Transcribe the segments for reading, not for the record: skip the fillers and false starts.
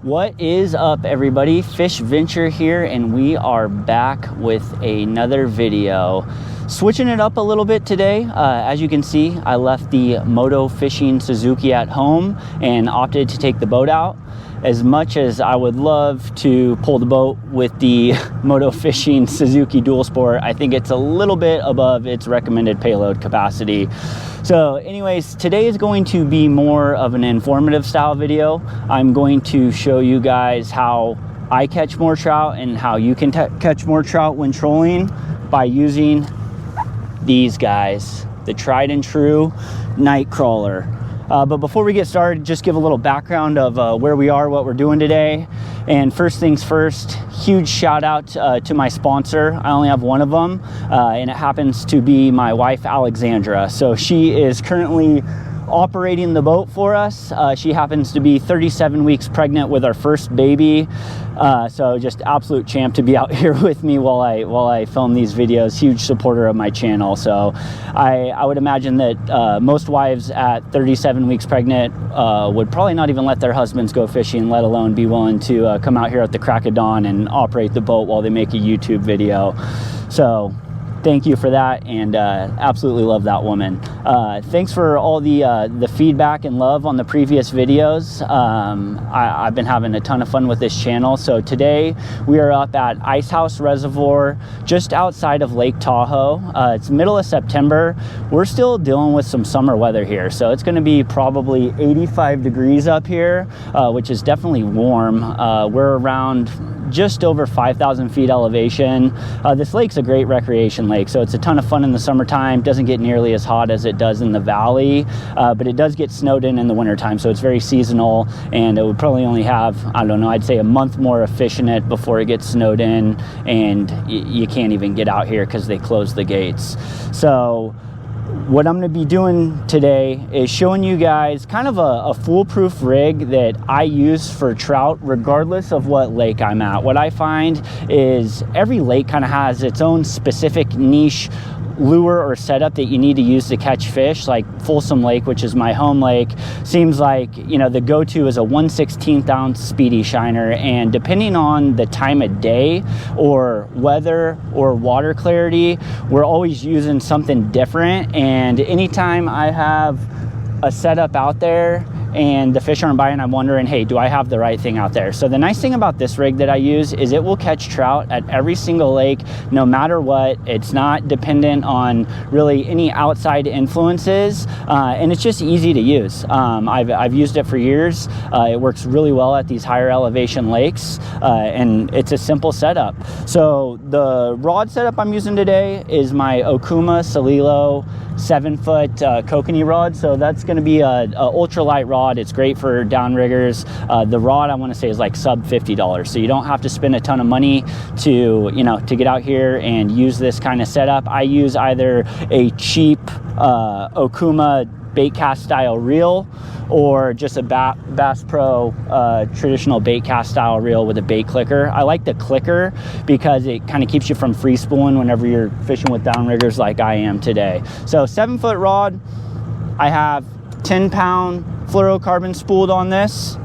What is up, everybody? Fish Venture here, and we are back with another video. Switching it up a little bit today. As you can see, I left the Moto Fishing Suzuki at home and opted to take the boat out. As much as I would love to pull the boat with the Moto Fishing Suzuki Dual Sport, I think it's a little bit above its recommended payload capacity. So anyways, today is going to be more of an informative style video. I'm going to show you guys how I catch more trout and how you can catch more trout when trolling by using these guys, the tried and true night crawler. But before we get started, just give a little background of where we are, what we're doing today. And first things first, huge shout out to my sponsor. I only have one of them, and it happens to be my wife, Alexandra. So she is currently operating the boat for us. She happens to be 37 weeks pregnant with our first baby. So just absolute champ to be out here with me while I film these videos. Huge supporter of my channel. So I would imagine that most wives at 37 weeks pregnant would probably not even let their husbands go fishing, let alone be willing to come out here at the crack of dawn and operate the boat while they make a YouTube video. So thank you for that, and absolutely love that woman. Thanks for all the feedback and love on the previous videos. I've been having a ton of fun with this channel. So today we are up at Ice House Reservoir, just outside of Lake Tahoe. It's middle of September. We're still dealing with some summer weather here, so it's going to be probably 85 degrees up here, which is definitely warm. We're around just over 5,000 feet elevation. This lake's a great recreation lake, so it's a ton of fun in the summertime. Doesn't get nearly as hot as it does in the valley, but it does get snowed in the wintertime, so it's very seasonal, and it would probably only have, I don't know, I'd say a month more of fish in it before it gets snowed in, and you can't even get out here because they close the gates. So what I'm going to be doing today is showing you guys kind of a foolproof rig that I use for trout regardless of what lake I'm at. What I find is every lake kind of has its own specific niche lure or setup that you need to use to catch fish. Like Folsom Lake, which is my home lake, seems like, you know, the go-to is a 1/16 ounce speedy shiner, and depending on the time of day or weather or water clarity, we're always using something different. And anytime I have a setup out there and the fish aren't biting, I'm wondering, hey, do I have the right thing out there? So the nice thing about this rig that I use is it will catch trout at every single lake, no matter what. It's not dependent on really any outside influences, and it's just easy to use. I've used it for years. It works really well at these higher elevation lakes, and it's a simple setup. So the rod setup I'm using today is my Okuma Salilo 7-foot kokanee rod. So that's going to be a ultralight rod. It's great for downriggers. The rod, I want to say, is like sub $50, so you don't have to spend a ton of money to get out here and use this kind of setup. I use either a cheap Okuma bait cast style reel or just a Bass Pro traditional bait cast style reel with a bait clicker. I like the clicker because it kind of keeps you from free spooling whenever you're fishing with downriggers like I am today. So 7-foot rod. I have 10-pound fluorocarbon spooled on this,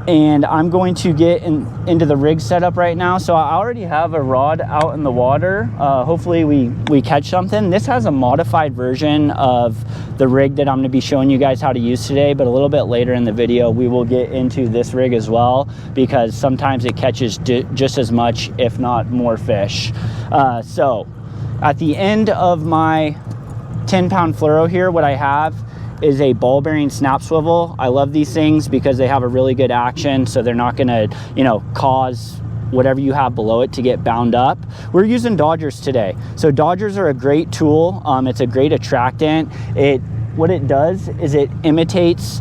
and I'm going to get into the rig setup right now. So I already have a rod out in the water. Hopefully we catch something. This has a modified version of the rig that I'm going to be showing you guys how to use today, but a little bit later in the video we will get into this rig as well, because sometimes it catches just as much, if not more fish. So at the end of my 10-pound fluoro here, what I have is a ball bearing snap swivel. I love these things because they have a really good action, so they're not gonna, cause whatever you have below it to get bound up. We're using Dodgers today. So Dodgers are a great tool. It's a great attractant. What it does is it imitates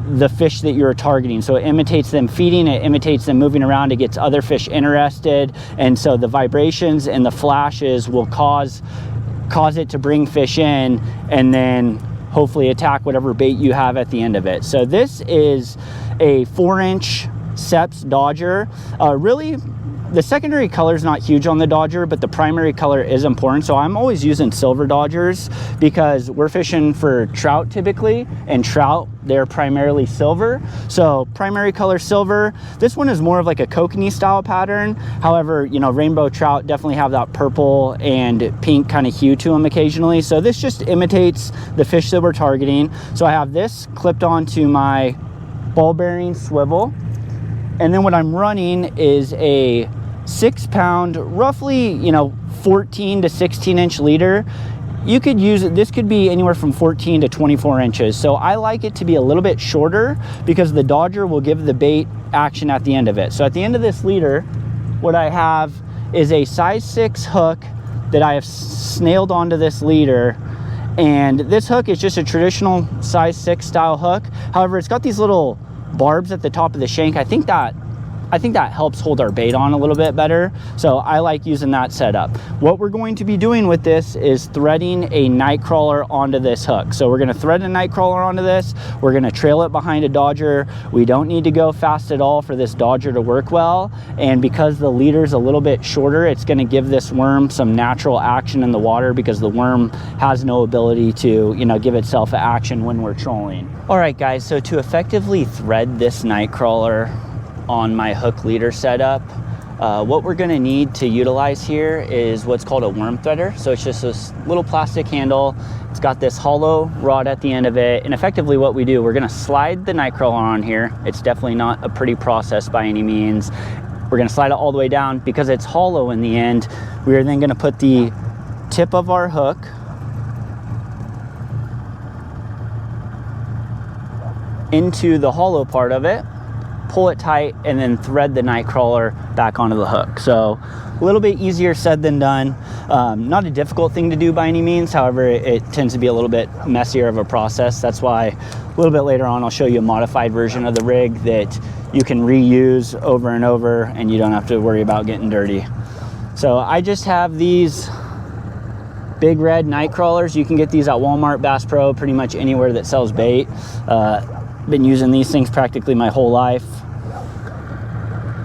the fish that you're targeting. So it imitates them feeding, it imitates them moving around, it gets other fish interested, and so the vibrations and the flashes will cause it to bring fish in, and then hopefully attack whatever bait you have at the end of it. So this is a 4-inch Seps Dodger. Really the secondary color is not huge on the Dodger, but the primary color is important. So I'm always using silver Dodgers because we're fishing for trout typically, and trout, they're primarily silver. So primary color silver. This one is more of like a kokanee style pattern. However, you know, rainbow trout definitely have that purple and pink kind of hue to them occasionally. So this just imitates the fish that we're targeting. So I have this clipped onto my ball bearing swivel. And then what I'm running is a 6-pound, roughly, you know, 14 to 16 inch leader. You could use it, this could be anywhere from 14 to 24 inches. So I like it to be a little bit shorter because the Dodger will give the bait action at the end of it. So at the end of this leader, what I have is a size 6 hook that I have snailed onto this leader. And this hook is just a traditional size 6 style hook. However, it's got these little barbs at the top of the shank. I think that helps hold our bait on a little bit better. So I like using that setup. What we're going to be doing with this is threading a night crawler onto this hook. So we're gonna thread a night crawler onto this. We're gonna trail it behind a Dodger. We don't need to go fast at all for this Dodger to work well. And because the leader's a little bit shorter, it's gonna give this worm some natural action in the water because the worm has no ability to, you know, give itself action when we're trolling. All right, guys, so to effectively thread this night crawler on my hook leader setup, what we're going to need to utilize here is what's called a worm threader. So it's just this little plastic handle. It's got this hollow rod at the end of it, and effectively what we do, we're going to slide the night crawler on here. It's definitely not a pretty process by any means. We're going to slide it all the way down. Because it's hollow in the end, we are then going to put the tip of our hook into the hollow part of it, pull it tight, and then thread the night crawler back onto the hook. So a little bit easier said than done. Not a difficult thing to do by any means. However, it tends to be a little bit messier of a process. That's why a little bit later on I'll show you a modified version of the rig that you can reuse over and over and you don't have to worry about getting dirty. So I just have these big red night crawlers. You can get these at Walmart, Bass Pro, pretty much anywhere that sells bait. Been using these things practically my whole life.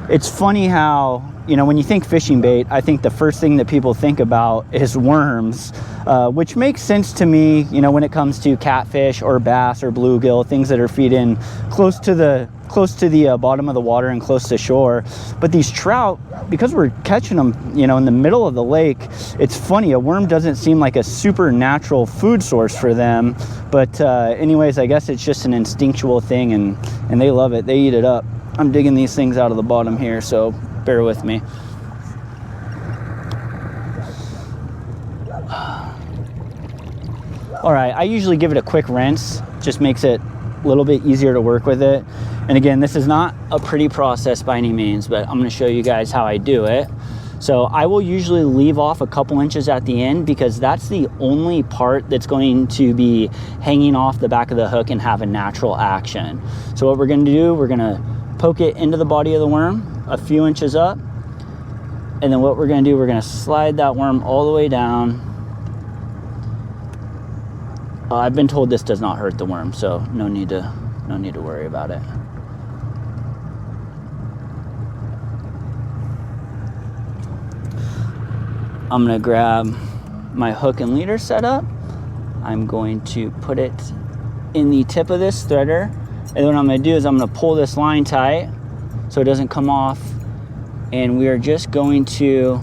It's funny how, you know, when you think fishing bait, I think the first thing that people think about is worms, which makes sense to me, you know, when it comes to catfish or bass or bluegill, things that are feeding close to the bottom of the water and close to shore. But these trout, because we're catching them, you know, in the middle of the lake, it's funny, a worm doesn't seem like a supernatural food source for them. But anyways, I guess it's just an instinctual thing, and they love it. They eat it up. I'm digging these things out of the bottom here, so bear with me. All right, I usually give it a quick rinse. Just makes it a little bit easier to work with it. And again, this is not a pretty process by any means, but I'm gonna show you guys how I do it. So I will usually leave off a couple inches at the end because that's the only part that's going to be hanging off the back of the hook and have a natural action. So what we're gonna do, we're gonna poke it into the body of the worm a few inches up, and then what we're gonna do, we're gonna slide that worm all the way down. I've been told this does not hurt the worm, so no need to worry about it. I'm gonna grab my hook and leader setup. I'm going to put it in the tip of this threader, and what I'm gonna do is I'm gonna pull this line tight so it doesn't come off, and we are just going to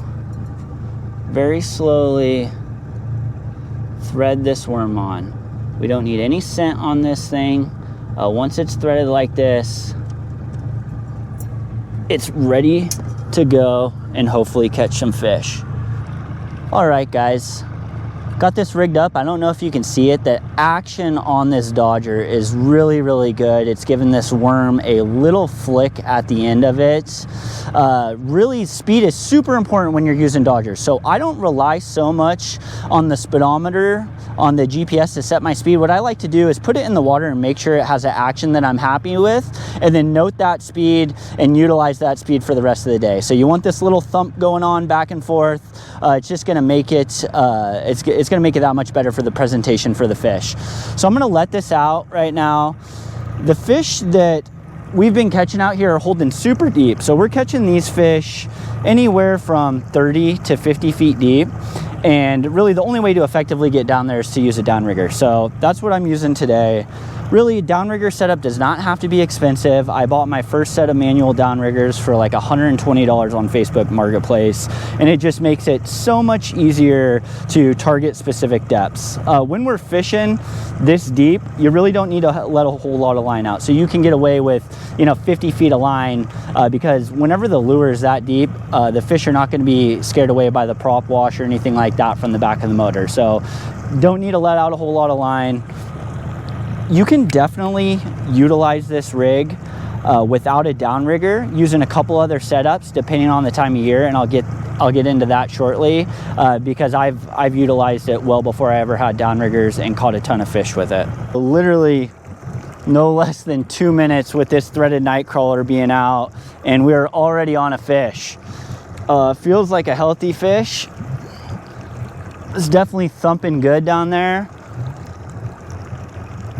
very slowly thread this worm on. We don't need any scent on this thing. Once it's threaded like this, it's ready to go and hopefully catch some fish. All right, guys, got this rigged up. I don't know if you can see it. The action on this Dodger is really, really good. It's given this worm a little flick at the end of it. Really, speed is super important when you're using Dodgers. So I don't rely so much on the speedometer on the GPS to set my speed. What I like to do is put it in the water and make sure it has an action that I'm happy with, and then note that speed and utilize that speed for the rest of the day. So you want this little thump going on back and forth. It's just gonna make it, it's gonna make it that much better for the presentation for the fish. So I'm gonna let this out right now. The fish that we've been catching out here are holding super deep. So we're catching these fish anywhere from 30 to 50 feet deep. And really the only way to effectively get down there is to use a downrigger. So that's what I'm using today. Really, a downrigger setup does not have to be expensive. I bought my first set of manual downriggers for like $120 on Facebook Marketplace, and it just makes it so much easier to target specific depths. When we're fishing this deep, you really don't need to let a whole lot of line out. So you can get away with, 50 feet of line because whenever the lure is that deep, the fish are not going to be scared away by the prop wash or anything like that from the back of the motor. So don't need to let out a whole lot of line. You can definitely utilize this rig without a downrigger using a couple other setups depending on the time of year, and I'll get into that shortly because I've utilized it well before I ever had downriggers and caught a ton of fish with it. Literally no less than 2 minutes with this threaded night crawler being out, and we're already on a fish. Feels like a healthy fish. It's definitely thumping good down there.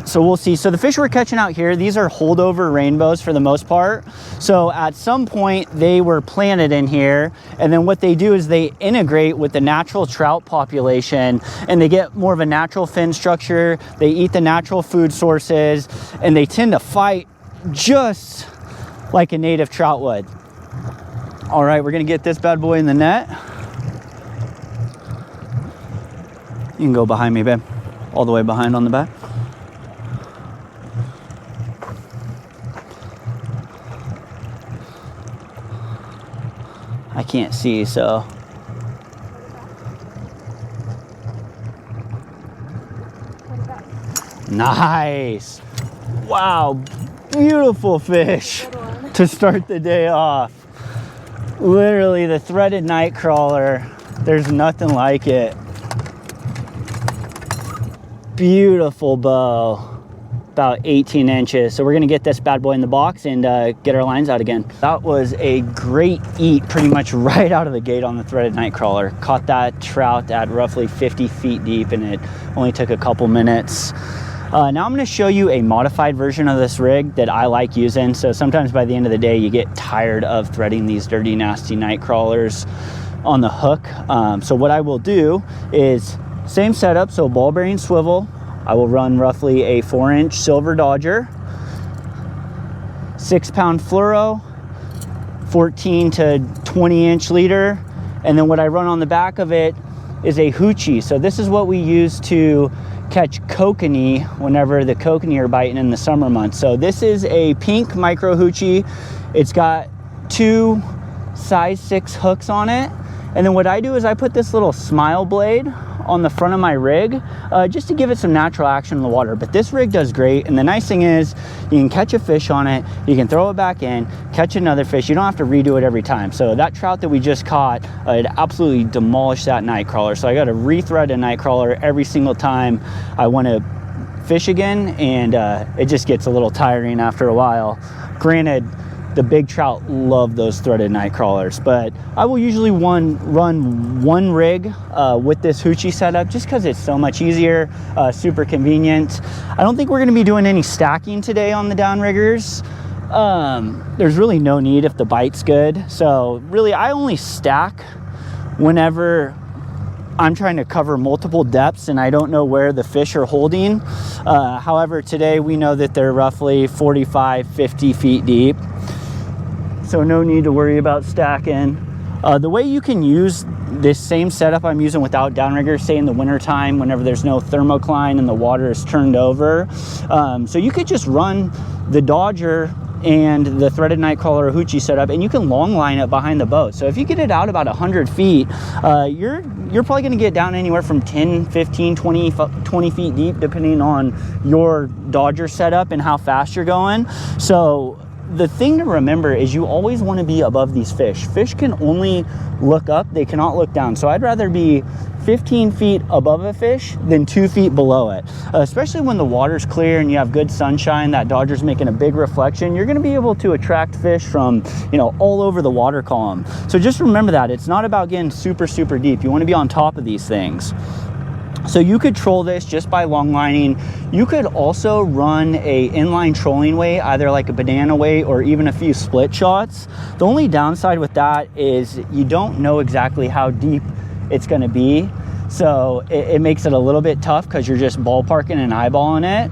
So we'll see. So the fish we're catching out here, these are holdover rainbows for the most part. So at some point they were planted in here, and then what they do is they integrate with the natural trout population, and they get more of a natural fin structure. They eat the natural food sources, and they tend to fight just like a native trout would. All right, we're gonna get this bad boy in the net. You can go behind me, babe. All the way behind on the back. I can't see, so. Nice. Wow, beautiful fish to start the day off. Literally the threaded night crawler, there's nothing like it. Beautiful bow. About 18 inches. So we're gonna get this bad boy in the box and get our lines out again. That was a great eat pretty much right out of the gate on the threaded night crawler. Caught that trout at roughly 50 feet deep, and it only took a couple minutes. Now I'm gonna show you a modified version of this rig that I like using. So sometimes by the end of the day, you get tired of threading these dirty, nasty night crawlers on the hook. So what I will do is same setup, so ball bearing swivel. I will run roughly a 4-inch silver Dodger, 6-pound fluoro, 14 to 20-inch leader, and then what I run on the back of it is a Hoochie. So this is what we use to catch kokanee whenever the kokanee are biting in the summer months. So this is a pink micro Hoochie. It's got 2 size 6 hooks on it, and then what I do is I put this little smile blade on the front of my rig just to give it some natural action in the water. But this rig does great, and the nice thing is you can catch a fish on it, you can throw it back in, catch another fish. You don't have to redo it every time. So that trout that we just caught, it absolutely demolished that night crawler. So I got to rethread a night crawler every single time I want to fish again, and it just gets a little tiring after a while. Granted, the big trout love those threaded night crawlers, but I will usually run one rig with this Hoochie setup just because it's so much easier, super convenient. I don't think we're going to be doing any stacking today on the downriggers. There's really no need if the bite's good. So really, I only stack whenever I'm trying to cover multiple depths and I don't know where the fish are holding. However, today we know that they're roughly 45, 50 feet deep. So no need to worry about stacking. The way you can use this same setup I'm using without downriggers, say in the winter time, whenever there's no thermocline and the water is turned over. So you could just run the Dodger and the threaded night crawler or Hoochie setup, and you can long line it behind the boat. So if you get it out about 100 feet, you're probably gonna get down anywhere from 10, 15, 20 feet deep, depending on your Dodger setup and how fast you're going. So the thing to remember is you always want to be above these fish. Fish can only look up, they cannot look down. So I'd rather be 15 feet above a fish than 2 feet below it. Especially when the water's clear and you have good sunshine, that Dodger's making a big reflection, you're gonna be able to attract fish from, all over the water column. So just remember that. It's not about getting super, super deep. You wanna be on top of these things. So you could troll this just by long lining. You could also run a inline trolling weight, either like a banana weight or even a few split shots. The only downside with that is you don't know exactly how deep it's going to be. So it makes it a little bit tough because you're just ballparking and eyeballing it.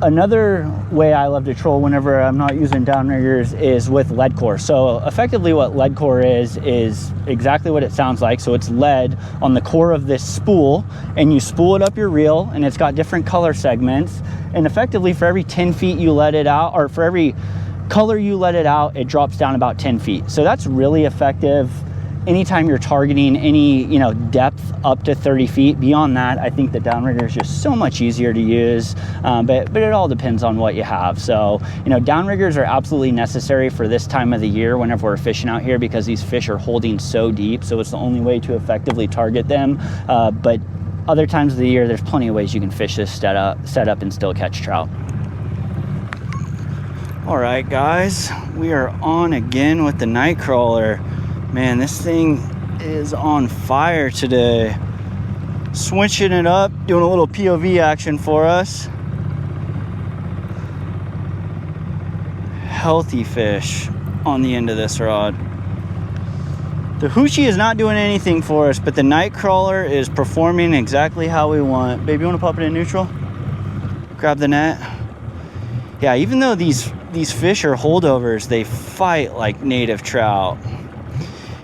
Another way I love to troll whenever I'm not using downriggers is with lead core. So effectively what lead core is exactly what it sounds like. So it's lead on the core of this spool, and you spool it up your reel, and it's got different color segments. And effectively for every 10 feet you let it out, or for every color you let it out, it drops down about 10 feet. So that's really effective anytime you're targeting any, you know, depth up to 30 feet. Beyond that, I think the downrigger is just so much easier to use, but it all depends on what you have. So, you know, downriggers are absolutely necessary for this time of the year whenever we're fishing out here, because these fish are holding so deep. So it's the only way to effectively target them. But other times of the year, there's plenty of ways you can fish this setup and still catch trout. All right, guys, we are on again with the night crawler. Man, this thing is on fire today. Switching it up, doing a little POV action for us. Healthy fish on the end of this rod. The Hoochie is not doing anything for us, but the night crawler is performing exactly how we want. Babe, you want to pop it in neutral? Grab the net. Yeah, even though these fish are holdovers, they fight like native trout.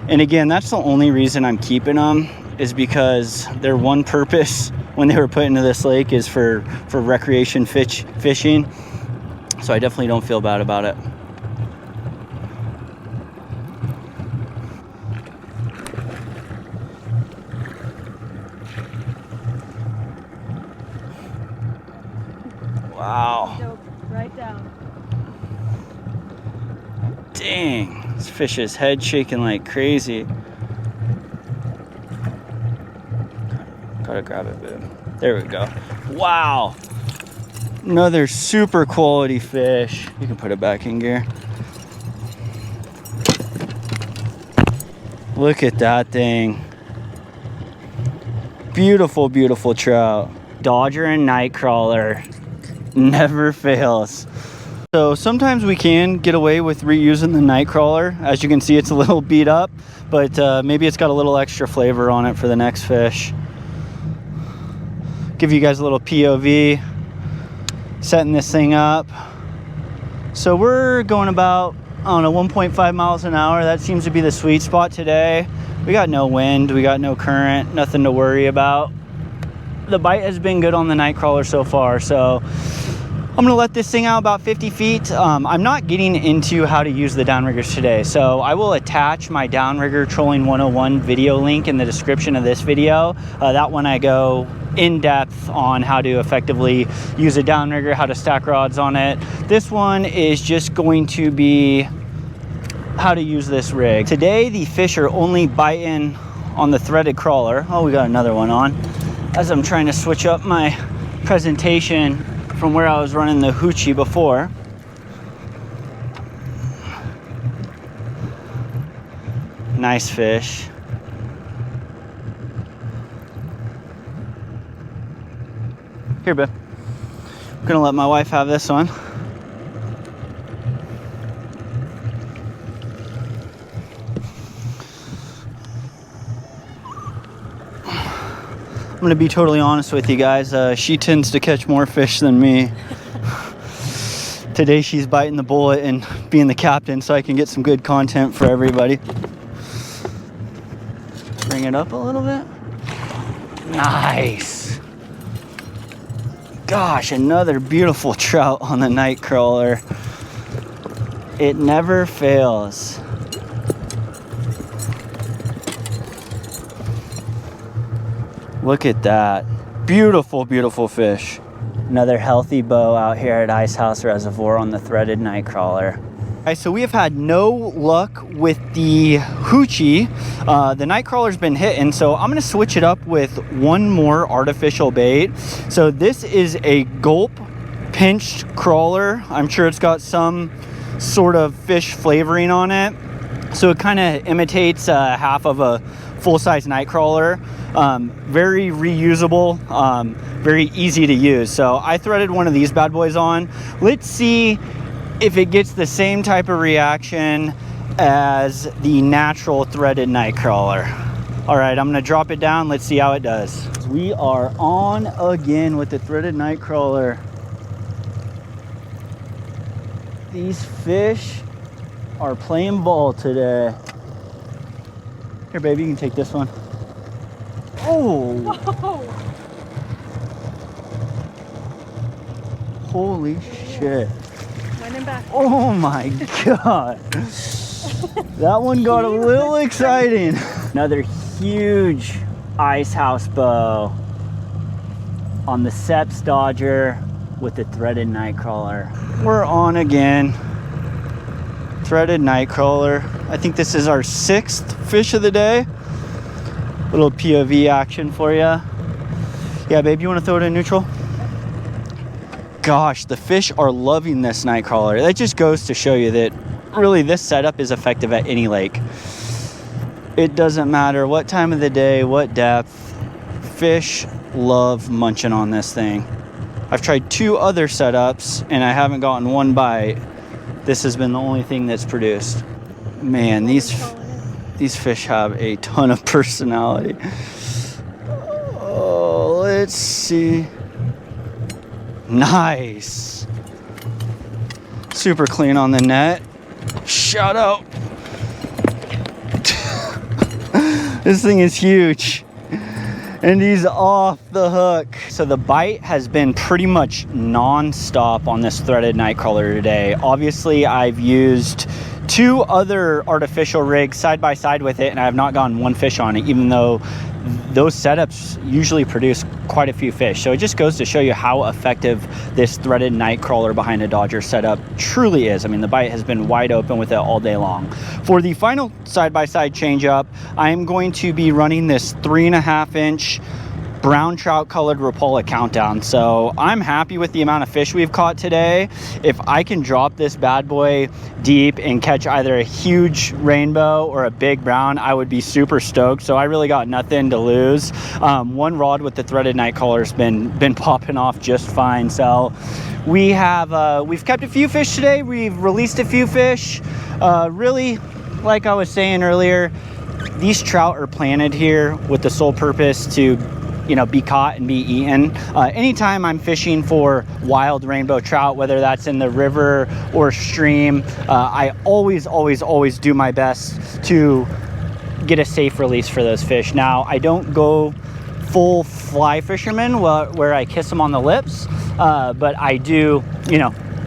And again, that's the only reason I'm keeping them, is because their one purpose when they were put into this lake is for recreation fishing. So I definitely don't feel bad about it. Wow. Right down. Dang. This fish's head shaking like crazy. Gotta grab it, babe. There we go. Wow. Another super quality fish. You can put it back in gear. Look at that thing. Beautiful, beautiful trout. Dodger and night crawler never fails. So sometimes we can get away with reusing the night crawler. As you can see, it's a little beat up, but maybe it's got a little extra flavor on it for the next fish. Give you guys a little POV, setting this thing up. So we're going about, I don't know, 1.5 miles an hour. That seems to be the sweet spot today. We got no wind, we got no current, nothing to worry about. The bite has been good on the night crawler so far, so I'm gonna let this thing out about 50 feet. I'm not getting into how to use the downriggers today, so I will attach my downrigger trolling 101 video link in the description of this video. That one I go in depth on how to effectively use a downrigger, how to stack rods on it. This one is just going to be how to use this rig. Today the fish are only biting on the threaded crawler. Oh, we got another one on. As I'm trying to switch up my presentation from where I was running the Hoochie before. Nice fish. Here, babe. I'm gonna let my wife have this one. I'm gonna be totally honest with you guys. She tends to catch more fish than me. Today she's biting the bullet and being the captain so I can get some good content for everybody. Bring it up a little bit. Nice. Gosh, another beautiful trout on the night crawler. It never fails. Look at that. Beautiful, beautiful fish. Another healthy bow out here at Ice House Reservoir on the threaded night crawler. All right, so we have had no luck with the Hoochie. The night crawler's been hitting, so I'm gonna switch it up with one more artificial bait. So this is a gulp pinched crawler. I'm sure it's got some sort of fish flavoring on it. So it kind of imitates half of a full-size night crawler. Very reusable, very easy to use. So I threaded one of these bad boys on. Let's see if it gets the same type of reaction as the natural threaded night crawler. All right, I'm gonna drop it down. Let's see how it does. We are on again with the threaded night crawler. These fish are playing ball today. Here, baby, you can take this one. Oh! Whoa. Holy shit. Back. Oh my God. That one got a little exciting. Another huge ice house bow on the Seps Dodger with the threaded night crawler. We're on again. Threaded night crawler. I think this is our 6th fish of the day. Little POV action for you. Yeah, babe, you want to throw it in neutral? Gosh, the fish are loving this night crawler. That just goes to show you that really this setup is effective at any lake. It doesn't matter what time of the day, what depth. Fish love munching on this thing. I've tried 2 other setups and I haven't gotten one bite. This has been the only thing that's produced. Man, these fish have a ton of personality. Oh, let's see. Nice. Super clean on the net. Shout out. This thing is huge. And he's off the hook. So the bite has been pretty much non-stop on this threaded night crawler today. Obviously, I've used 2 other artificial rigs side by side with it, and I have not gotten one fish on it, even though those setups usually produce quite a few fish. So it just goes to show you how effective this threaded night crawler behind a Dodger setup truly is. I mean, the bite has been wide open with it all day long. For the final side-by-side change up, I'm going to be running this 3.5-inch brown trout colored Rapala countdown. So I'm happy with the amount of fish we've caught today. If I can drop this bad boy deep and catch either a huge rainbow or a big brown, I would be super stoked. So I really got nothing to lose. One rod with the threaded night crawler's been popping off just fine. So we've kept a few fish today. We've released a few fish. Really, like I was saying earlier, these trout are planted here with the sole purpose to be caught and be eaten. Anytime I'm fishing for wild rainbow trout, whether that's in the river or stream, I always do my best to get a safe release for those fish. Now, I don't go full fly fisherman where I kiss them on the lips, but I do,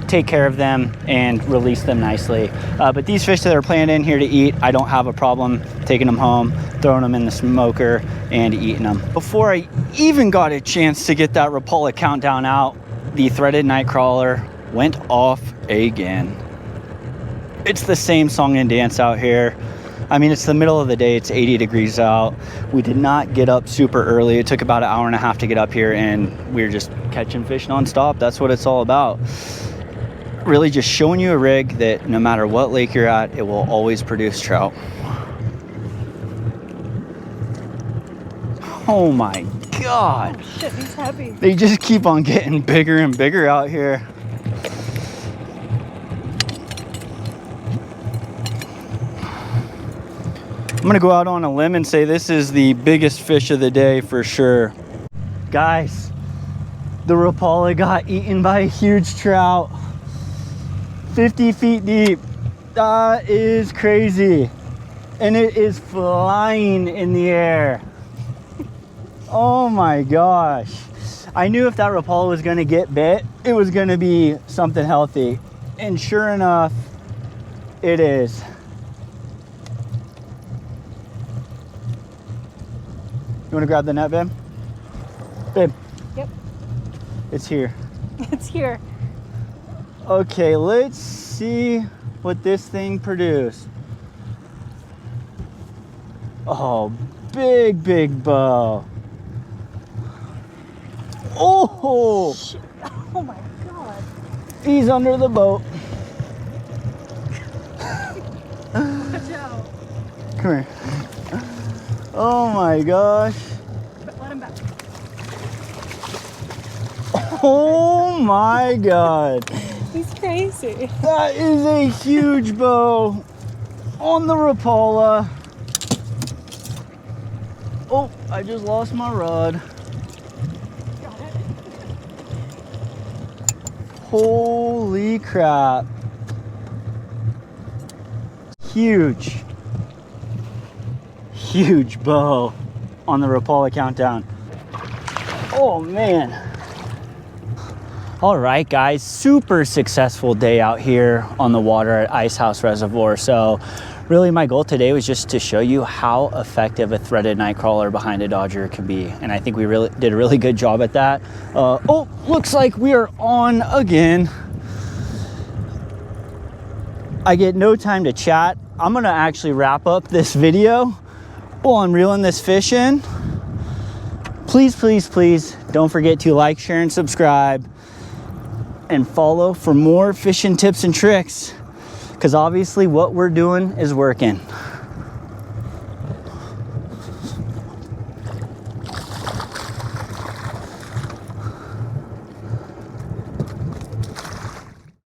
take care of them and release them nicely. But these fish that are planned in here to eat, I don't have a problem taking them home, throwing them in the smoker and eating them. Before I even got a chance to get that Rapala countdown out, the threaded night crawler went off again. It's the same song and dance out here. I mean, it's the middle of the day, it's 80 degrees out. We did not get up super early. It took about an hour and a half to get up here, and we're just catching fish nonstop. That's what it's all about. Really just showing you a rig that no matter what lake you're at, it will always produce trout. Oh my God. Oh shit, he's heavy. They just keep on getting bigger and bigger out here. I'm gonna go out on a limb and say this is the biggest fish of the day for sure. Guys, the Rapala got eaten by a huge trout. 50 feet deep. That is crazy. And it is flying in the air. Oh my gosh. I knew if that Rapala was gonna get bit, it was gonna be something healthy. And sure enough, it is. You wanna grab the net, babe? Babe. Yep. It's here. It's here. Okay, let's see what this thing produced. Oh, big bow. Oh! Shit. Oh my God. He's under the boat. Watch out. Come here. Oh my gosh. Let him back. Oh my God. He's crazy. That is a huge bow on the Rapala. Oh, I just lost my rod. Got it. Holy crap. Huge. Huge bow on the Rapala countdown. Oh man. All right, guys, super successful day out here on the water at Ice House Reservoir. So really my goal today was just to show you how effective a threaded night crawler behind a Dodger can be. And I think we really did a really good job at that. Oh, looks like we are on again. I get no time to chat. I'm gonna actually wrap up this video while I'm reeling this fish in. Please, please, please don't forget to like, share, and subscribe, and follow for more fishing tips and tricks, because obviously what we're doing is working.